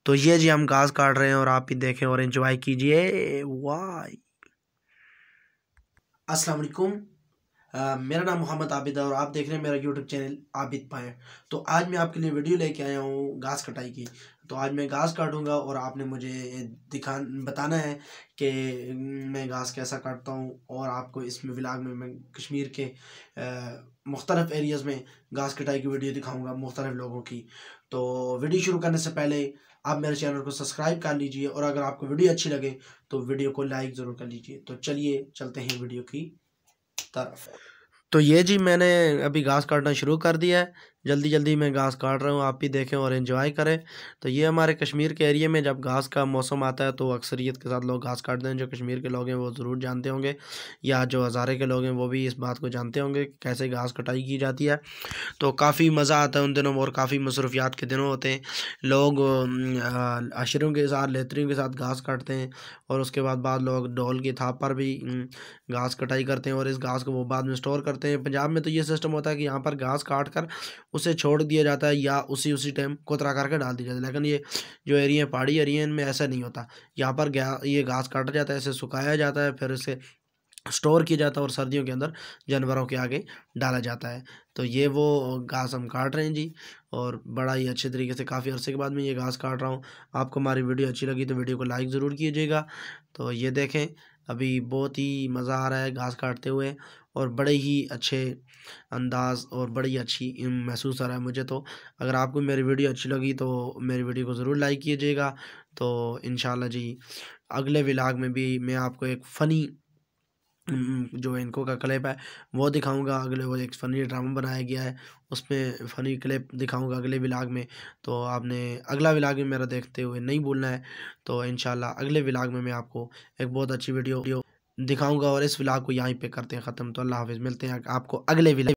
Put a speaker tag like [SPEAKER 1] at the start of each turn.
[SPEAKER 1] तो ये जी हम घास काट रहे हैं और आप भी देखें और एंजॉय कीजिए। वाह। अस्सलाम वालेकुम। मेरा नाम मोहम्मद आबिद है और आप देख रहे हैं मेरा यूट्यूब चैनल आबिद पाए। तो आज मैं आपके लिए वीडियो लेके आया हूँ घास कटाई की। तो आज मैं घास काटूंगा और आपने मुझे बताना है कि मैं घास कैसा काटता हूँ। और आपको इसमें व्लॉग में मैं कश्मीर के मुख्तलिफ़ एरियाज़ में घास कटाई की वीडियो दिखाऊंगा मुख्तलिफ़ लोगों की। तो वीडियो शुरू करने से पहले आप मेरे चैनल को सब्सक्राइब कर लीजिए और अगर आपको वीडियो अच्छी लगे तो वीडियो को लाइक ज़रूर कर लीजिए। तो चलिए चलते हैं वीडियो की तरफ। तो ये जी मैंने अभी घास काटना शुरू कर दिया है। जल्दी जल्दी मैं घास काट रहा हूँ, आप भी देखें और एंजॉय करें। तो ये हमारे कश्मीर के एरिया में जब घास का मौसम आता है तो अक्सरियत के साथ लोग घास काटते हैं। जो कश्मीर के लोग हैं वो ज़रूर जानते होंगे, या जो हज़ारे के लोग हैं वो भी इस बात को जानते होंगे कि कैसे घास कटाई की जाती है। तो काफ़ी मज़ा आता है उन दिनों में और काफ़ी मसरूफियात के दिनों होते हैं। लोग अशरों के साथ लेतरियों के साथ घास काटते हैं और उसके बाद लोग ढोल की थाप पर भी घास कटाई करते हैं और इस घास को वो बाद में स्टोर करते हैं। पंजाब में तो ये सिस्टम होता है कि यहाँ पर घास काट कर उसे छोड़ दिया जाता है या उसी टाइम कोतरा करके डाल दिया जाता है। लेकिन ये जो एरिया है पहाड़ी एरिया इनमें ऐसा नहीं होता। यहाँ पर ये घास काटा जाता है, इसे सुखाया जाता है, फिर इसे स्टोर किया जाता है और सर्दियों के अंदर जानवरों के आगे डाला जाता है। तो ये वो घास हम काट रहे हैं जी, और बड़ा ही अच्छे तरीके से काफ़ी अरसे के बाद मैं ये घास काट रहा हूँ। आपको हमारी वीडियो अच्छी लगी तो वीडियो को लाइक ज़रूर कीजिएगा। तो ये देखें अभी बहुत ही मज़ा आ रहा है घास काटते हुए और बड़े ही अच्छे अंदाज और बड़ी अच्छी महसूस आ रहा है मुझे। तो अगर आपको मेरी वीडियो अच्छी लगी तो मेरी वीडियो को ज़रूर लाइक कीजिएगा। तो इंशाल्लाह जी अगले व्लॉग में भी मैं आपको एक फ़नी जो इनको का क्लिप है वो दिखाऊंगा। अगले वो एक फ़नी ड्रामा बनाया गया है उसमें फ़नी क्लिप दिखाऊंगा अगले व्लॉग में। तो आपने अगला व्लॉग भी मेरा देखते हुए नहीं भूलना है। तो इंशाल्लाह अगले व्लॉग में मैं आपको एक बहुत अच्छी वीडियो दिखाऊंगा और इस व्लॉग को यहीं पे करते हैं ख़त्म। तो अल्लाह हाफ़िज़, मिलते हैं आपको अगले व्लॉग।